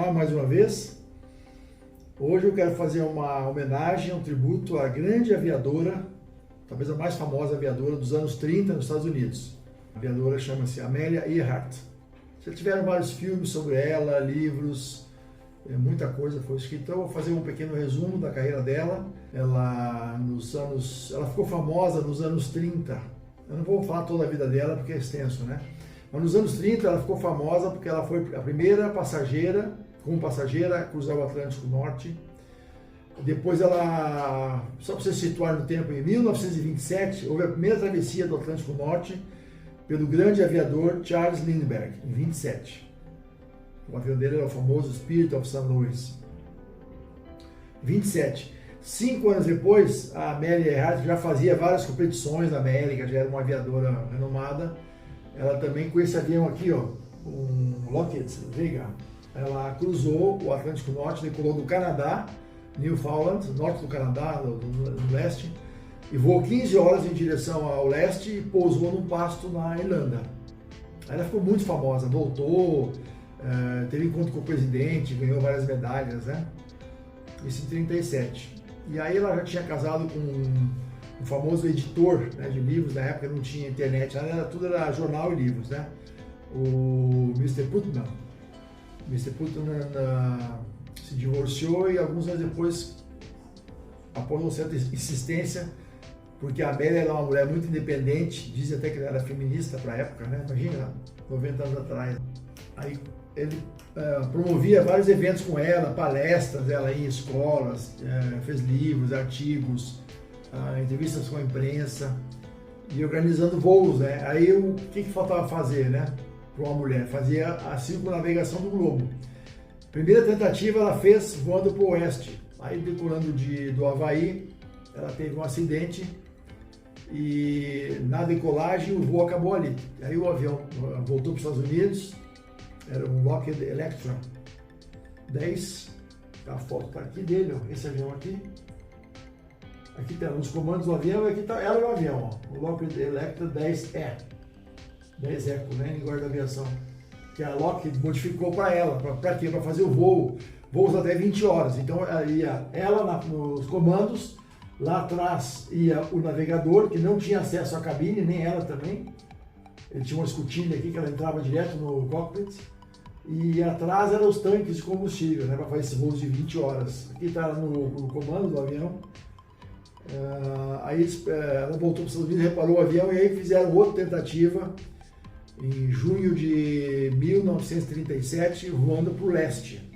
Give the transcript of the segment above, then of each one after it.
canal mais uma vez. Hoje eu quero fazer uma homenagem, um tributo à grande aviadora, talvez a mais famosa aviadora dos anos 30 nos Estados Unidos. A aviadora chama-se Amelia Earhart. Já tiveram vários filmes sobre ela, livros, muita coisa foi escrita. Então eu vou fazer um pequeno resumo da carreira dela. Ela ficou famosa nos anos 30. Eu não vou falar toda a vida dela porque é extenso, né? Mas nos anos 30 ela ficou famosa porque ela foi a primeira passageira, como passageira, a cruzar o Atlântico Norte. Depois ela, só para você situar no tempo, em 1927, houve a primeira travessia do Atlântico Norte pelo grande aviador Charles Lindbergh, em 27. O avião dele era o famoso Spirit of St. Louis. 27. 5 anos depois, a Amelia Earhart já fazia várias competições na América, já era uma aviadora renomada. Ela também, com esse avião aqui, ó, um Lockheed Vega, ela cruzou o Atlântico Norte, decolou do Canadá, Newfoundland, norte do Canadá, do leste, e voou 15 horas em direção ao leste e pousou num pasto na Irlanda. Aí ela ficou muito famosa, voltou, teve encontro com o presidente, ganhou várias medalhas, né? Isso em 37. E aí ela já tinha casado com um famoso editor, né, de livros, na época não tinha internet, tudo era jornal e livros, né? O Mr. Putnam. Mr. Putnam se divorciou e alguns anos depois, após uma certa insistência, porque a Amélia era uma mulher muito independente, dizem até que ela era feminista para a época, né? Imagina, 90 anos atrás. Aí ele promovia vários eventos com ela, palestras dela em escolas, fez livros, artigos, entrevistas com a imprensa e organizando voos, né? Aí o que faltava fazer, né? Para uma mulher, fazia a circunnavegação do globo. Primeira tentativa ela fez voando para o oeste, aí decolando do Havaí, ela teve um acidente e na decolagem o voo acabou ali. Aí o avião voltou para os Estados Unidos, era um Lockheed Electra 10, a foto está aqui dele, ó, esse avião aqui. Aqui tem os comandos do avião e aqui está ela no avião, ó, o Lockheed Electra 10E. 10 Eco, né, em guarda da aviação, que a Lockheed modificou para ela, para quê? Para fazer o voo, voos até 20 horas. Então ia ela nos comandos, lá atrás ia o navegador, que não tinha acesso à cabine, nem ela também. Ele tinha uma escotilha aqui que ela entrava direto no cockpit. E atrás eram os tanques de combustível, né, para fazer esses voos de 20 horas. Aqui está no comando do avião. Aí ela voltou para os Estados Unidos, reparou o avião e aí fizeram outra tentativa em junho de 1937, voando para o leste.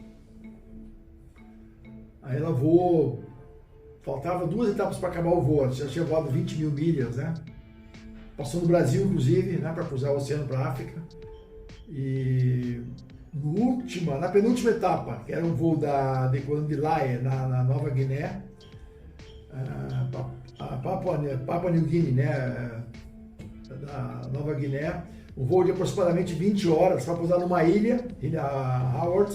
Aí ela voou, faltava 2 etapas para acabar o voo, ela já tinha voado 20 mil milhas, né? Passou no Brasil, inclusive, né, para cruzar o oceano para a África. E na penúltima etapa, que era um voo decolando de Lae, na Nova Guiné, Papua New Guinea, né, da Nova Guiné, um voo de aproximadamente 20 horas para pousar numa ilha Howard.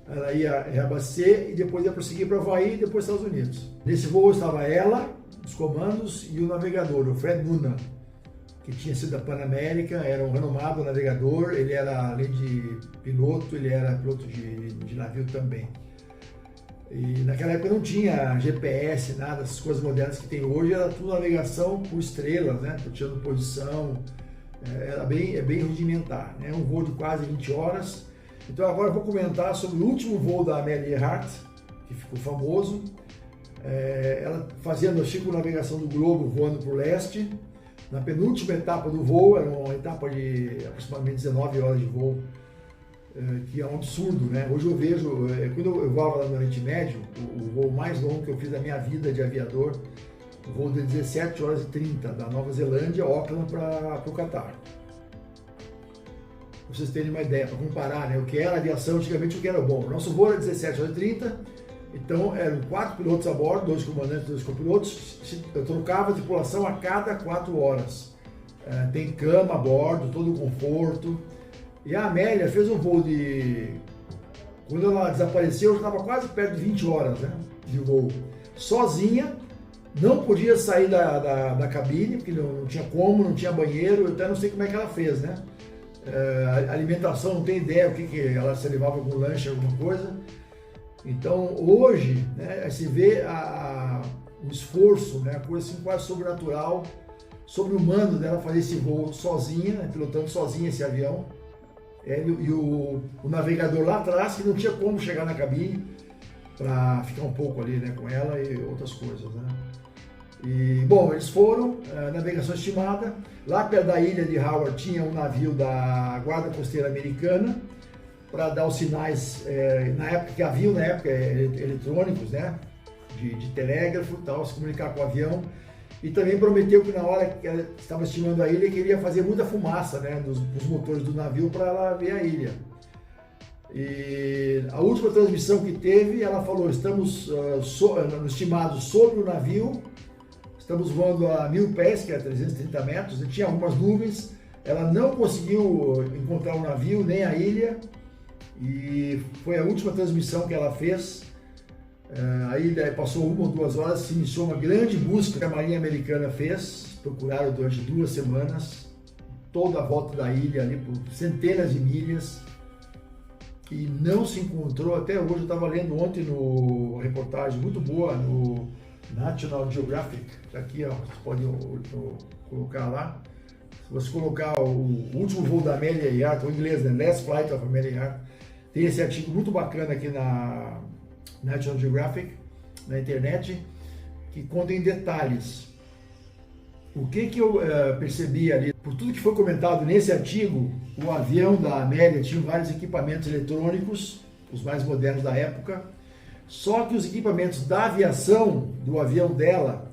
Ela ia reabastecer e depois ia prosseguir para o Havaí e depois Estados Unidos. Nesse voo estava ela, os comandos e o navegador, o Fred Nuna, que tinha sido da Panamérica, era um renomado navegador. Ele era, além de piloto, ele era piloto de navio também. E naquela época não tinha GPS, nada, essas coisas modernas que tem hoje, era tudo navegação por estrelas, né? Tirando posição, era bem rudimentar, né? Um voo de quase 20 horas. Então agora eu vou comentar sobre o último voo da Amelia Earhart, que ficou famoso. Ela fazendo a circunnavegação do globo, voando para o leste. Na penúltima etapa do voo, era uma etapa de aproximadamente 19 horas de voo, que é um absurdo, né? Hoje eu vejo, quando eu voava lá no Oriente Médio, o voo mais longo que eu fiz da minha vida de aviador, o voo de 17 horas e 30, da Nova Zelândia, Auckland, para o Catar. Pra vocês terem uma ideia, para comparar, né, o que era a aviação antigamente, o que era bom. O nosso voo era 17 horas e 30, então eram 4 pilotos a bordo, 2 comandantes e 2 copilotos. Eu trocava a tripulação a cada 4 horas. Tem cama a bordo, todo o conforto. E a Amélia fez um voo quando ela desapareceu, eu estava quase perto de 20 horas, né, de voo. Sozinha, não podia sair da cabine, porque não tinha como, não tinha banheiro, eu até não sei como é que ela fez, né? alimentação, não tem ideia o que ela se levava, algum lanche, alguma coisa. Então hoje, né, se vê o esforço, né, a coisa assim, quase sobrenatural, sobre-humano dela fazer esse voo sozinha, né, pilotando sozinha esse avião. E o navegador lá atrás, que não tinha como chegar na cabine para ficar um pouco ali, né, com ela e outras coisas, né. E, bom, eles foram, navegação estimada, lá perto da ilha de Howard tinha um navio da Guarda Costeira Americana para dar os sinais, na época que havia, eletrônicos, né, de telégrafo e tal, se comunicar com o avião. E também prometeu que na hora que ela estava estimando a ilha, queria fazer muita fumaça, né, dos motores do navio para ela ver a ilha. E a última transmissão que teve, ela falou, estamos estimados sobre o navio, estamos voando a 1000 pés, que é 330 metros, e tinha algumas nuvens, ela não conseguiu encontrar o navio, nem a ilha, e foi a última transmissão que ela fez. Aí passou 1 ou 2 horas, se iniciou uma grande busca que a Marinha Americana fez, procuraram durante 2 semanas, toda a volta da ilha, ali por centenas de milhas, e não se encontrou até hoje. Eu estava lendo ontem uma reportagem muito boa no National Geographic, aqui ó, você pode colocar lá, se você colocar o último voo da Amelia Earhart, o inglês, né, Last Flight of Amelia Earhart, tem esse artigo muito bacana aqui na National Geographic, na internet, que conta em detalhes. O que eu percebi ali, por tudo que foi comentado nesse artigo, o avião da Amelia tinha vários equipamentos eletrônicos, os mais modernos da época, só que os equipamentos da aviação, do avião dela,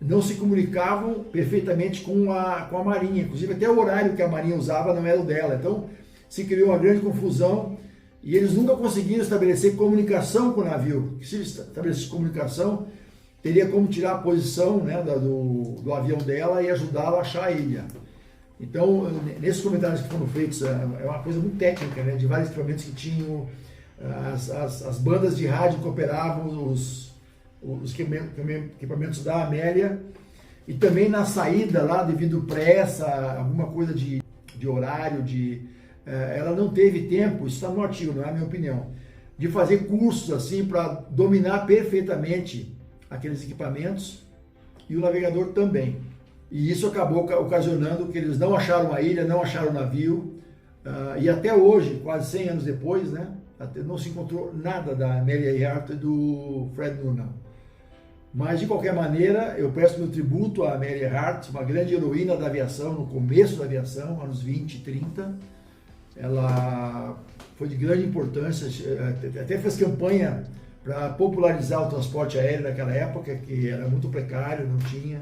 não se comunicavam perfeitamente com a Marinha, inclusive até o horário que a Marinha usava não era o dela, então se criou uma grande confusão. E eles nunca conseguiram estabelecer comunicação com o navio. Se estabelecesse comunicação, teria como tirar a posição, né, do avião dela e ajudá-la a achar a ilha. Então, nesses comentários que foram feitos, é uma coisa muito técnica, né, de vários equipamentos que tinham, as bandas de rádio que operavam os equipamentos da Amélia, e também na saída lá, devido pressa, alguma coisa de horário, ela não teve tempo, isso está no artigo, não é a minha opinião, de fazer cursos assim para dominar perfeitamente aqueles equipamentos, e o navegador também. E isso acabou ocasionando que eles não acharam a ilha, não acharam o navio, e até hoje, quase 100 anos depois, né, não se encontrou nada da Amelia Earhart e do Fred Noonan. Mas, de qualquer maneira, eu presto meu tributo à Amelia Earhart, uma grande heroína da aviação, no começo da aviação, anos 20 e 30. Ela foi de grande importância, até fez campanha para popularizar o transporte aéreo naquela época, que era muito precário, não tinha.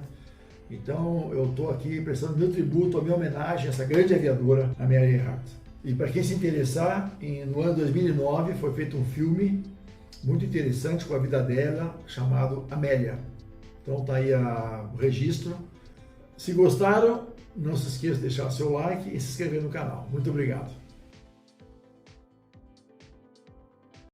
Então, eu estou aqui prestando meu tributo, a minha homenagem a essa grande aviadora, Amelia Earhart. E para quem se interessar, no ano 2009 foi feito um filme muito interessante com a vida dela, chamado Amélia. Então tá aí o registro. Se gostaram, não se esqueça de deixar seu like e se inscrever no canal. Muito obrigado.